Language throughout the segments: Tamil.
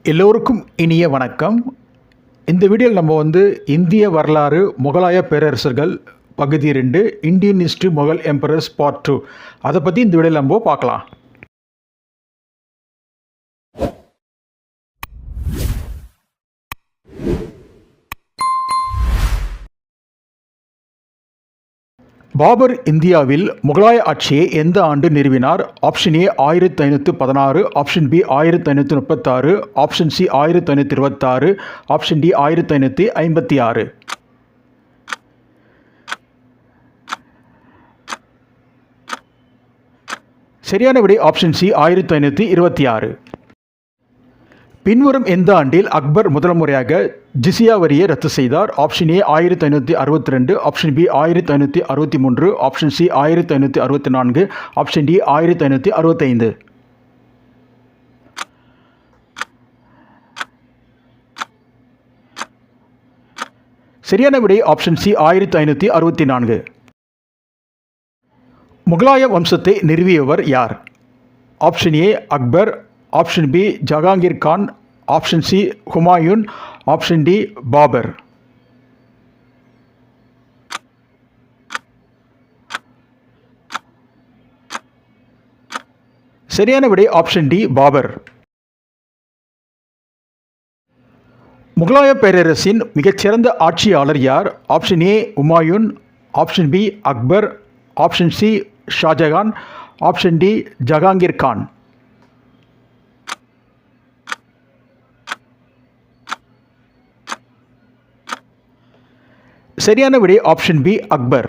எல்லோருக்கும் இனிய வணக்கம். இந்த வீடியோவில் நம்ம இந்திய வரலாறு முகலாய பேரரசர்கள் பகுதி 2 Indian history Mughal emperors part 2 அதை பற்றி இந்த வீடியோவில் நம்ம பார்க்கலாம். பாபர் இந்தியாவில் முகலாய ஆட்சியை எந்த ஆண்டு நிறுவினார்? Option A 1516, option B 1536, option C 1526, option D 1556. சரியான விடை ஆப்ஷன் சி 1526. பின்வரும் எந்த ஆண்டில் அக்பர் முதல் முறையாக ஜிசியா வரியை ரத்து செய்தார்? Option A 1562, option B 1563, option C 1564, option D 1565. சரியான விடை ஆப்ஷன் சி 1564. முகலாய வம்சத்தை நிறுவியவர் யார்? Option A Akbar, option B Jahangir Khan, option C Humayun, option D Babur. சரியான விடை ஆப்ஷன் டி பாபர். முகலாய பேரரசின் மிகச்சிறந்த ஆட்சியாளர் யார்? Option A Humayun, option B Akbar, option C Shahjahan, option D Jahangir Khan. சரியான விடை ஆப்ஷன் பி அக்பர்.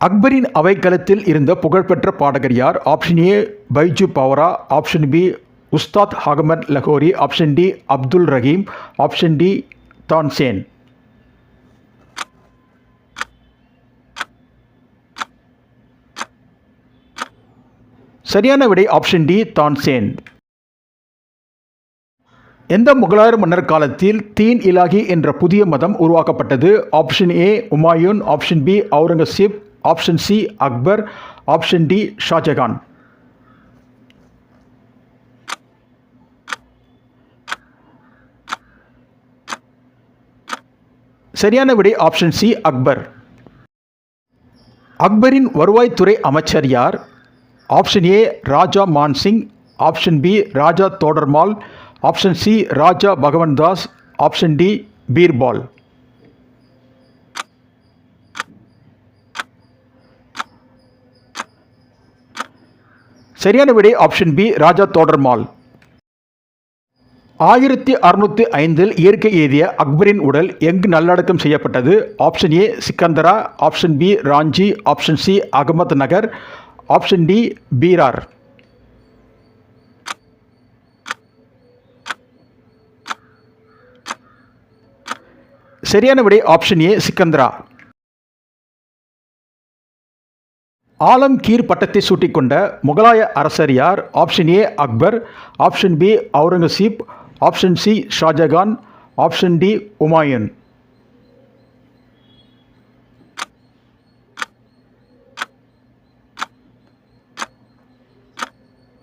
அக்பரின் அவைக்களத்தில் இருந்த புகழ்பெற்ற பாடகர் யார்? Option A Baiju Bawra, option B Ustad Ahmad லகோரி, option D Abdul Rahim, option D Tansen. சரியான விடை ஆப்ஷன் டி தான்சேன். எந்த முகலாயர் மன்னர் காலத்தில் தீன் இலாஹி என்ற புதிய மதம் உருவாக்கப்பட்டது? Option A Humayun, option B Aurangzeb, option C Akbar, option D Shahjahan. சரியான விடை ஆப்ஷன் சி அக்பர். அக்பரின் வருவாய்த்துறை அமைச்சர் யார்? Option A Raja Mansingh, option B Raja Todarmal, option C Raja Bhagwan Das, option D Birbal. சரியான விடை ஆப்ஷன் பி ராஜா தோடர்மால். 1605 இயற்கை எய்திய அக்பரின் உடல் எங்கு நல்லடக்கம் செய்யப்பட்டது? Option A Sikandra, option B Ranchi, option C Ahmednagar, option D Berar. சரியான விடை ஆப்ஷன் ஏ சிக்கந்தரா. ஆலம்கீர் பட்டத்தை சூட்டிக்கொண்ட முகலாய அரசர் யார்? Option A Akbar, option B Aurangzeb, option C Shahjahan, option D Humayun.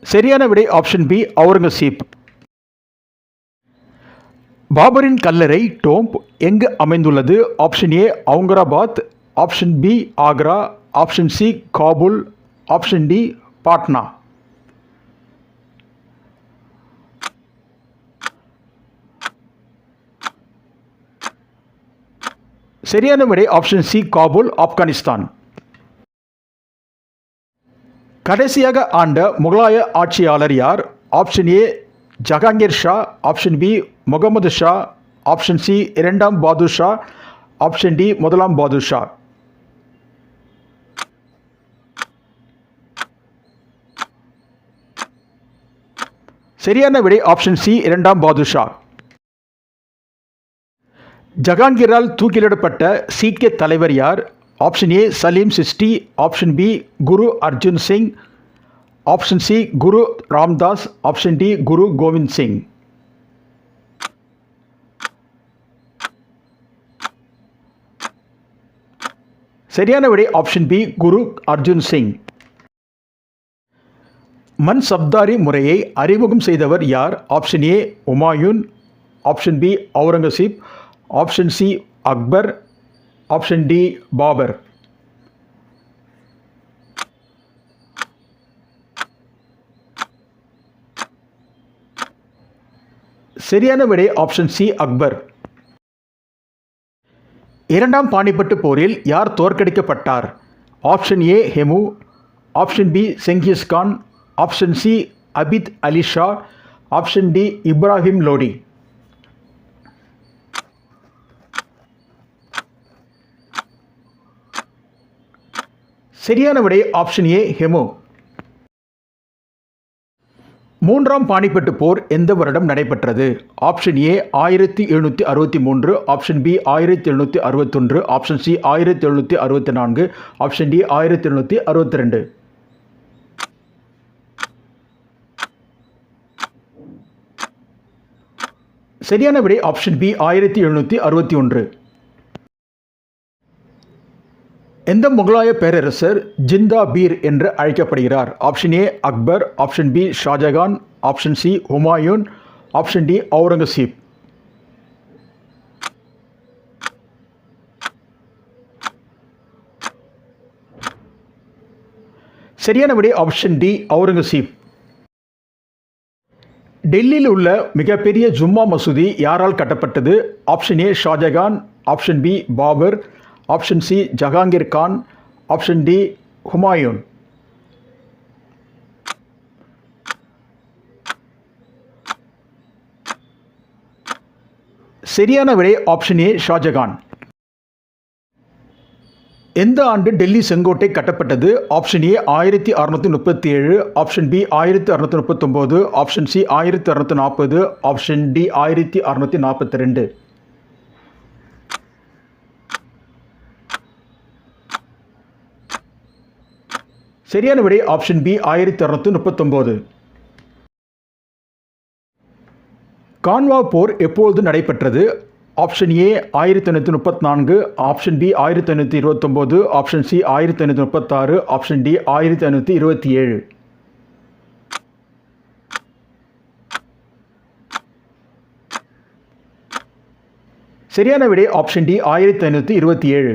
சரியான விடை ஆப்ஷன் பி அவுரங்கசீப். பாபரின் கல்லறை டோம்ப் எங்கு அமைந்துள்ளது? Option A Aurangabad, option B Agra, option C Kabul, option D Patna. சரியான விடை ஆப்ஷன் சி காபூல், ஆப்கானிஸ்தான். கடைசியாக ஆண்ட முகலாய ஆட்சியாளர் யார்? Option A Jahangir Shah, option B Muhammad Shah, option C இரண்டாம் பாதுர் ஷா, ஆப்ஷன் டி முதலாம் பாதுர் ஷா. சரியான விடை ஆப்ஷன் சி இரண்டாம் பாதுர் ஷா. ஜஹாங்கீரால் தூக்கிலிடப்பட்ட சீக்கிய தலைவர் யார்? Option A Salim Chishti, option B Guru Arjun Singh, option C Guru Ramdas, option D Guru Gobind Singh. சரியான விடை ஆப்ஷன் பி குரு அர்ஜுன் சிங். மன்சப்தாரி முறையை அறிமுகம் செய்தவர் யார்? Option A Humayun, option B Aurangzeb, option C Akbar, option D Babur. சரியான விடை ஆப்ஷன் சி அக்பர். இரண்டாம் பானிபட்டு போரில் யார் தோற்கடிக்கப்பட்டார்? Option A Hemu, option B Genghis Khan, option C Abid Ali Shah, option D Ibrahim Lodi. சரியான விடை ஆப்ஷன் ஏ ஹெமு. மூன்றாம் பானிபட்டு போர் எந்த வருடம் நடைபெற்றது? Option A 1763, option B 1761, option C 1764, option D 1762. சரியான விடை ஆப்ஷன் பி 1761. எந்த முகலாய பேரரசர் ஜிந்தா பீர் என்று அழைக்கப்படுகிறார்? Option A Akbar, option B Shahjahan, option C Humayun, option D Aurangzeb. சரியான விடை ஆப்ஷன் டி அவுரங்கசீப். டெல்லியில் உள்ள மிகப்பெரிய ஜும்மா மசூதி யாரால் கட்டப்பட்டது? Option A Shahjahan, option B Babur, option C Jahangir Khan, option D Humayun. சரியான விடை ஆப்ஷன் ஏ ஷாஜகான். எந்த ஆண்டு டெல்லி செங்கோட்டை கட்டப்பட்டது? Option A 1637, option B 1639, option C 1640, option D 1642. சரியான விடை ஆப்ஷன் பி 1639. கான்வா போர் எப்பொழுது நடைபெற்றது? Option A 1534, option B 1529, option C 1536, option D 1527. சரியான விடை ஆப்ஷன் டி 1527.